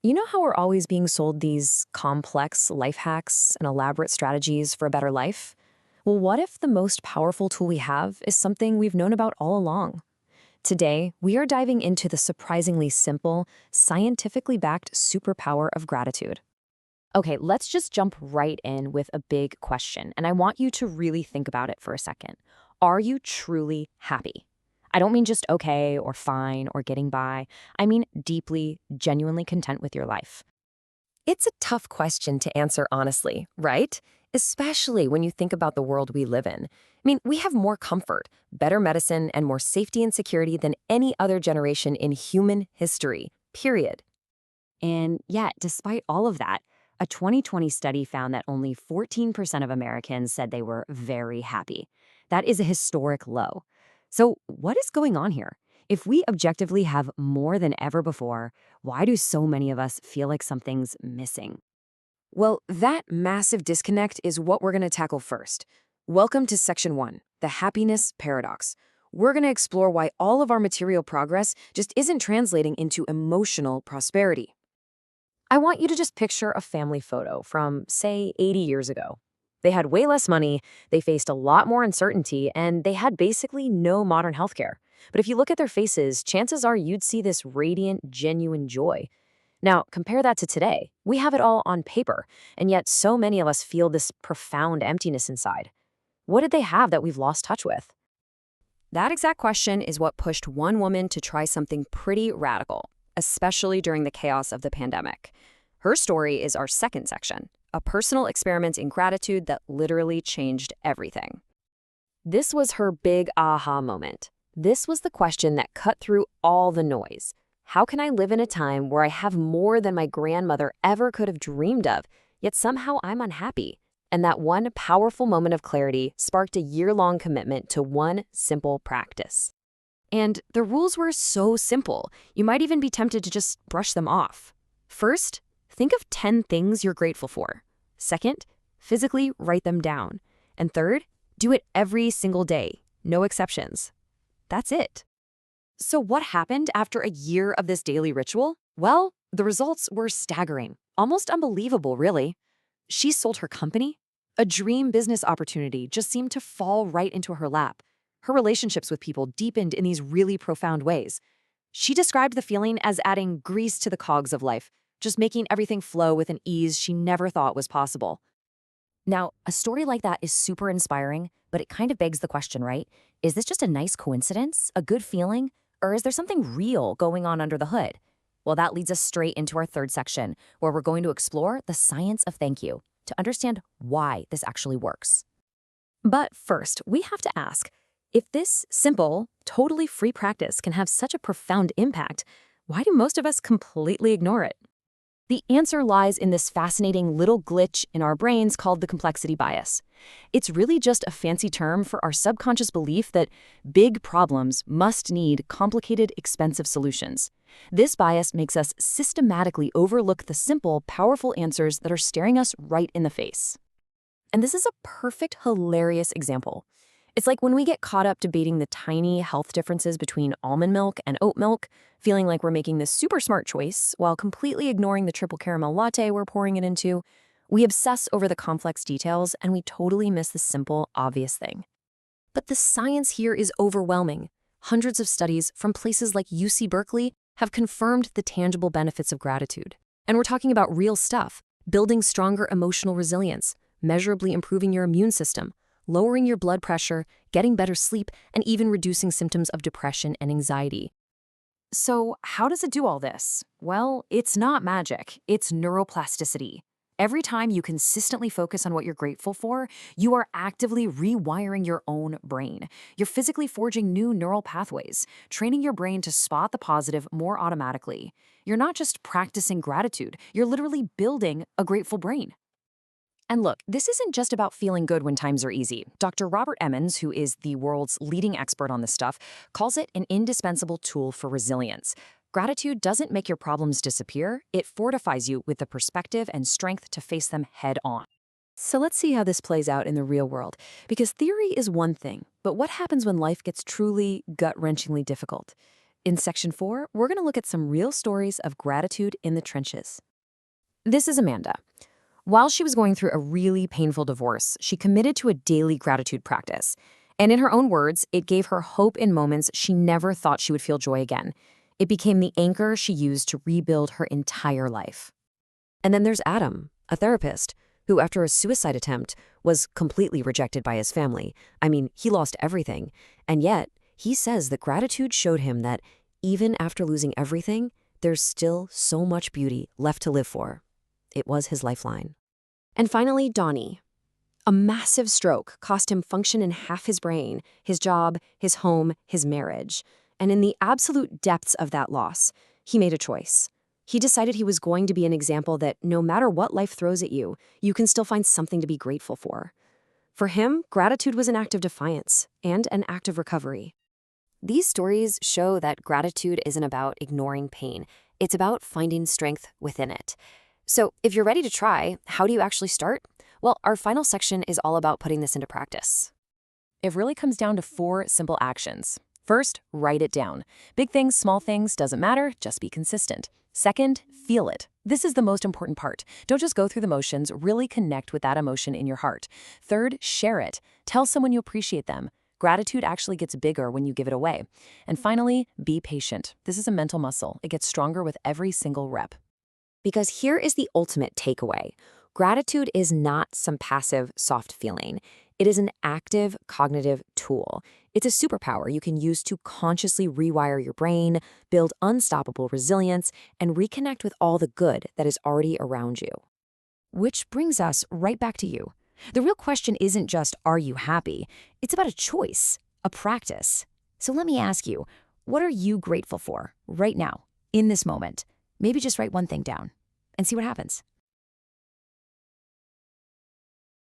You know how we're always being sold these complex life hacks and elaborate strategies for a better life? Well, what if the most powerful tool we have is something we've known about all along? Today, we are diving into the surprisingly simple, scientifically backed superpower of gratitude. Okay, let's just jump right in with a big question, and I want you to really think about it for a second. Are you truly happy? I don't mean just okay or fine or getting by. I mean deeply, genuinely content with your life. It's a tough question to answer honestly, right? Especially when you think about the world we live in. We have more comfort, better medicine, and more safety and security than any other generation in human history, period. And yet, despite all of that, a 2020 study found that only 14% of Americans said they were very happy. That is a historic low. So, what is going on here? If we objectively have more than ever before, why do so many of us feel like something's missing? Well, that massive disconnect is what we're going to tackle first. Welcome to Section 1, the happiness paradox. We're going to explore why all of our material progress just isn't translating into emotional prosperity. I want you to just picture a family photo from, say, 80 years ago. They had way less money, they faced a lot more uncertainty, and they had basically no modern healthcare. But if you look at their faces, chances are you'd see this radiant, genuine joy. Now, compare that to today. We have it all on paper, and yet so many of us feel this profound emptiness inside. What did they have that we've lost touch with? That exact question is what pushed one woman to try something pretty radical, especially during the chaos of the pandemic. Her story is our second section, a personal experiment in gratitude that literally changed everything. This was her big aha moment. This was the question that cut through all the noise. How can I live in a time where I have more than my grandmother ever could have dreamed of, yet somehow I'm unhappy? And that one powerful moment of clarity sparked a year-long commitment to one simple practice. And the rules were so simple, you might even be tempted to just brush them off. First, think of 10 things you're grateful for. Second, physically write them down. And third, do it every single day, no exceptions. That's it. So what happened after a year of this daily ritual? Well, the results were staggering, almost unbelievable, really. She sold her company. A dream business opportunity just seemed to fall right into her lap. Her relationships with people deepened in these really profound ways. She described the feeling as adding grease to the cogs of life, just making everything flow with an ease she never thought was possible. Now, a story like that is super inspiring, but it kind of begs the question, right? Is this just a nice coincidence, a good feeling, or is there something real going on under the hood? Well, that leads us straight into our third section, where we're going to explore the science of thank you to understand why this actually works. But first, we have to ask, if this simple, totally free practice can have such a profound impact, why do most of us completely ignore it? The answer lies in this fascinating little glitch in our brains called the complexity bias. It's really just a fancy term for our subconscious belief that big problems must need complicated, expensive solutions. This bias makes us systematically overlook the simple, powerful answers that are staring us right in the face. And this is a perfect, hilarious example. It's like when we get caught up debating the tiny health differences between almond milk and oat milk, feeling like we're making this super smart choice while completely ignoring the triple caramel latte we're pouring it into. We obsess over the complex details and we totally miss the simple, obvious thing. But the science here is overwhelming. Hundreds of studies from places like UC Berkeley have confirmed the tangible benefits of gratitude. And we're talking about real stuff, building stronger emotional resilience, measurably improving your immune system, lowering your blood pressure, getting better sleep, and even reducing symptoms of depression and anxiety. So how does it do all this? Well, it's not magic, it's neuroplasticity. Every time you consistently focus on what you're grateful for, you are actively rewiring your own brain. You're physically forging new neural pathways, training your brain to spot the positive more automatically. You're not just practicing gratitude, you're literally building a grateful brain. And look, this isn't just about feeling good when times are easy. Dr. Robert Emmons, who is the world's leading expert on this stuff, calls it an indispensable tool for resilience. Gratitude doesn't make your problems disappear, it fortifies you with the perspective and strength to face them head on. So let's see how this plays out in the real world, because theory is one thing, but what happens when life gets truly gut-wrenchingly difficult? In Section 4, we're going to look at some real stories of gratitude in the trenches. This is Amanda. While she was going through a really painful divorce, she committed to a daily gratitude practice. And in her own words, it gave her hope in moments she never thought she would feel joy again. It became the anchor she used to rebuild her entire life. And then there's Adam, a therapist, who after a suicide attempt was completely rejected by his family. I mean, he lost everything. And yet, he says that gratitude showed him that even after losing everything, there's still so much beauty left to live for. It was his lifeline. And finally, Donnie. A massive stroke cost him function in half his brain, his job, his home, his marriage. And in the absolute depths of that loss, he made a choice. He decided he was going to be an example that no matter what life throws at you, you can still find something to be grateful for. For him, gratitude was an act of defiance and an act of recovery. These stories show that gratitude isn't about ignoring pain. It's about finding strength within it. So if you're ready to try, how do you actually start? Well, our final section is all about putting this into practice. It really comes down to 4 simple actions. First, write it down. Big things, small things, doesn't matter, just be consistent. Second, feel it. This is the most important part. Don't just go through the motions, really connect with that emotion in your heart. Third, share it. Tell someone you appreciate them. Gratitude actually gets bigger when you give it away. And finally, be patient. This is a mental muscle. It gets stronger with every single rep. Because here is the ultimate takeaway. Gratitude is not some passive, soft feeling. It is an active, cognitive tool. It's a superpower you can use to consciously rewire your brain, build unstoppable resilience, and reconnect with all the good that is already around you. Which brings us right back to you. The real question isn't just, are you happy? It's about a choice, a practice. So let me ask you, what are you grateful for right now, in this moment? Maybe just write one thing down and see what happens.